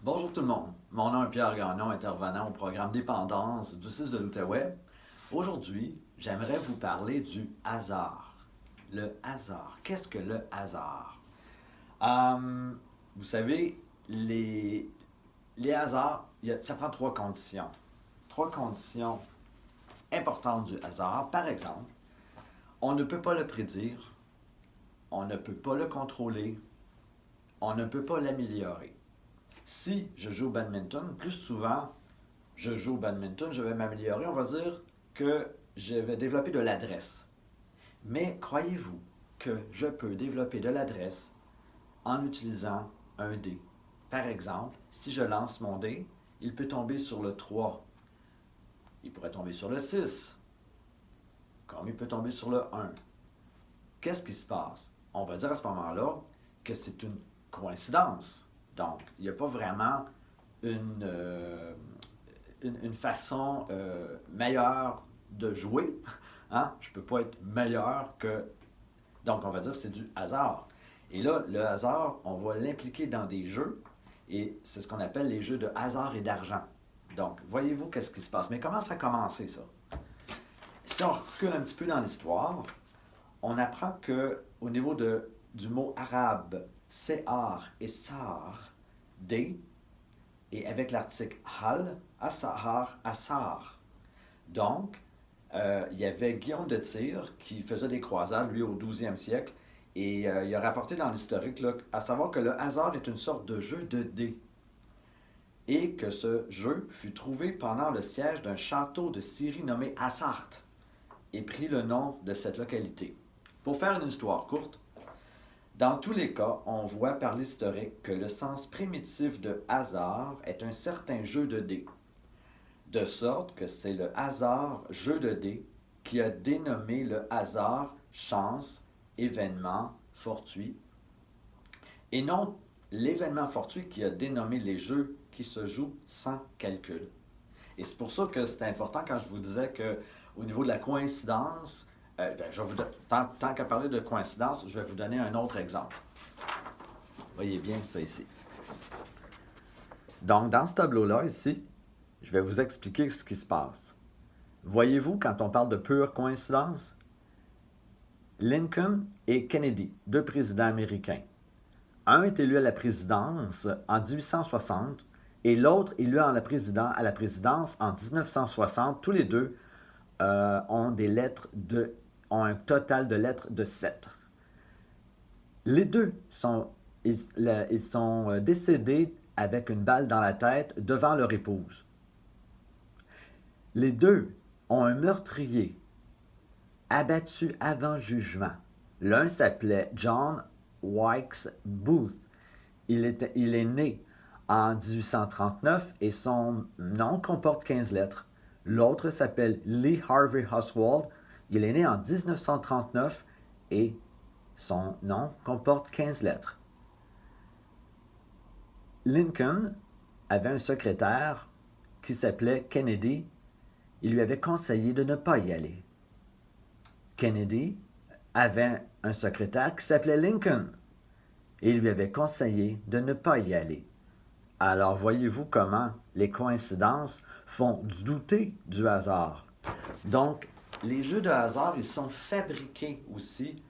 Bonjour tout le monde, mon nom est Pierre Gagnon, intervenant au programme Dépendance du 6 de l'Outaouais. Aujourd'hui, j'aimerais vous parler du hasard. Le hasard. Qu'est-ce que le hasard? Vous savez, les hasards, ça prend trois conditions. Trois conditions importantes du hasard. Par exemple, on ne peut pas le prédire, on ne peut pas le contrôler, on ne peut pas l'améliorer. Si je joue au badminton, plus souvent je joue au badminton, je vais m'améliorer. On va dire que je vais développer de l'adresse. Mais croyez-vous que je peux développer de l'adresse en utilisant un dé? Par exemple, si je lance mon dé, il peut tomber sur le 3. Il pourrait tomber sur le 6. Comme il peut tomber sur le 1. Qu'est-ce qui se passe? On va dire à ce moment-là que c'est une coïncidence. Donc, il n'y a pas vraiment une façon meilleure de jouer. Hein? Je ne peux pas être meilleur que... Donc, on va dire que c'est du hasard. Et là, le hasard, on va l'impliquer dans des jeux, et c'est ce qu'on appelle les jeux de hasard et d'argent. Donc, voyez-vous qu'est-ce qui se passe. Mais comment ça a commencé, ça? Si on recule un petit peu dans l'histoire, on apprend qu'au niveau du mot arabe, Sehar et Sar, D, et avec l'article Hal, Asahar, Asar. Donc, il y avait Guillaume de Tyr qui faisait des croisades, lui, au 12e siècle, et il a rapporté dans l'historique, là, à savoir que le hasard est une sorte de jeu de dés, et que ce jeu fut trouvé pendant le siège d'un château de Syrie nommé Assart, et prit le nom de cette localité. Pour faire une histoire courte, dans tous les cas, on voit par l'historique que le sens primitif de hasard est un certain jeu de dés, de sorte que c'est le hasard jeu de dés qui a dénommé le hasard chance, événement, fortuit, et non l'événement fortuit qui a dénommé les jeux qui se jouent sans calcul. Et c'est pour ça que c'est important quand je vous disais qu'au niveau de la coïncidence, tant qu'à parler de coïncidence, je vais vous donner un autre exemple. Voyez bien ça ici. Donc, dans ce tableau-là, ici, je vais vous expliquer ce qui se passe. Voyez-vous, quand on parle de pure coïncidence, Lincoln et Kennedy, deux présidents américains. Un est élu à la présidence en 1860 et l'autre élu à la présidence en 1960. Tous les deux ont un total de lettres de 7. Les deux sont décédés avec une balle dans la tête devant leur épouse. Les deux ont un meurtrier abattu avant jugement. L'un s'appelait John Wilkes Booth. Il est né en 1839 et son nom comporte 15 lettres. L'autre s'appelle Lee Harvey Oswald. Il est né en 1939 et son nom comporte 15 lettres. Lincoln avait un secrétaire qui s'appelait Kennedy. Il lui avait conseillé de ne pas y aller. Kennedy avait un secrétaire qui s'appelait Lincoln et il lui avait conseillé de ne pas y aller. Alors voyez-vous comment les coïncidences font douter du hasard. Donc, les jeux de hasard, ils sont fabriqués aussi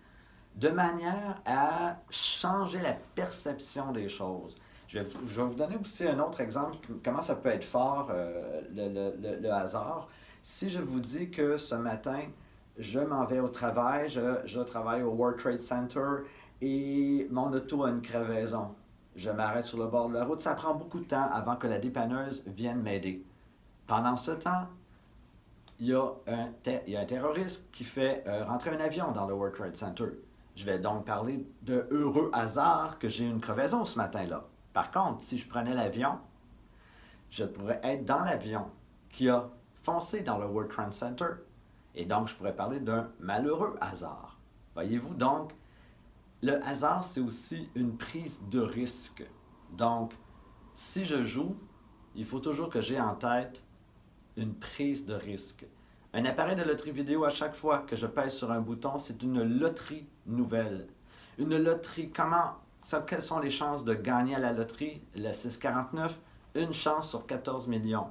de manière à changer la perception des choses. Je vais vous donner aussi un autre exemple, comment ça peut être fort, le hasard. Si je vous dis que ce matin, je m'en vais au travail, je travaille au World Trade Center et mon auto a une crevaison. Je m'arrête sur le bord de la route. Ça prend beaucoup de temps avant que la dépanneuse vienne m'aider. Pendant ce temps, il y a un terroriste qui fait rentrer un avion dans le World Trade Center. Je vais donc parler de heureux hasard que j'ai une crevaison ce matin-là. Par contre, si je prenais l'avion, je pourrais être dans l'avion qui a foncé dans le World Trade Center. Et donc, je pourrais parler d'un malheureux hasard. Voyez-vous, donc, le hasard, c'est aussi une prise de risque. Donc, si je joue, il faut toujours que j'ai en tête une prise de risque. Un appareil de loterie vidéo, à chaque fois que je pèse sur un bouton, c'est une loterie nouvelle. Une loterie, comment quelles sont les chances de gagner à la loterie, le 649? Une chance sur 14 millions.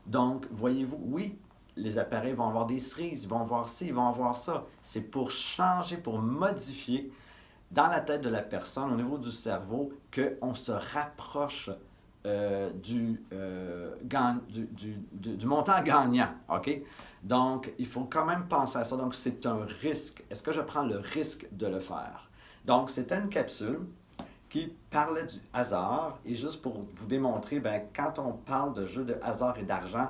Donc, voyez-vous, oui, les appareils vont avoir des cerises, ils vont avoir ci, ils vont avoir ça. C'est pour changer, pour modifier dans la tête de la personne, au niveau du cerveau, qu'on se rapproche du montant gagnant. OK? Donc, il faut quand même penser à ça. Donc, c'est un risque. Est-ce que je prends le risque de le faire? Donc, c'était une capsule qui parlait du hasard. Et juste pour vous démontrer, ben, quand on parle de jeu de hasard et d'argent,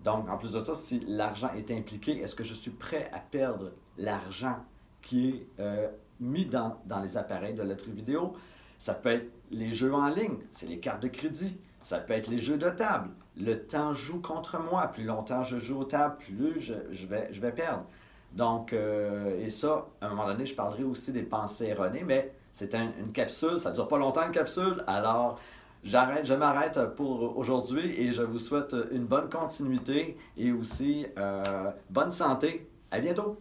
donc en plus de ça, si l'argent est impliqué, est-ce que je suis prêt à perdre l'argent qui est mis dans les appareils de loterie vidéo? Ça peut être les jeux en ligne, c'est les cartes de crédit. Ça peut être les jeux de table. Le temps joue contre moi. Plus longtemps je joue aux tables, plus je vais perdre. Donc, et ça, à un moment donné, je parlerai aussi des pensées erronées, mais c'est une capsule, ça ne dure pas longtemps une capsule, alors je m'arrête pour aujourd'hui et je vous souhaite une bonne continuité et aussi bonne santé. À bientôt!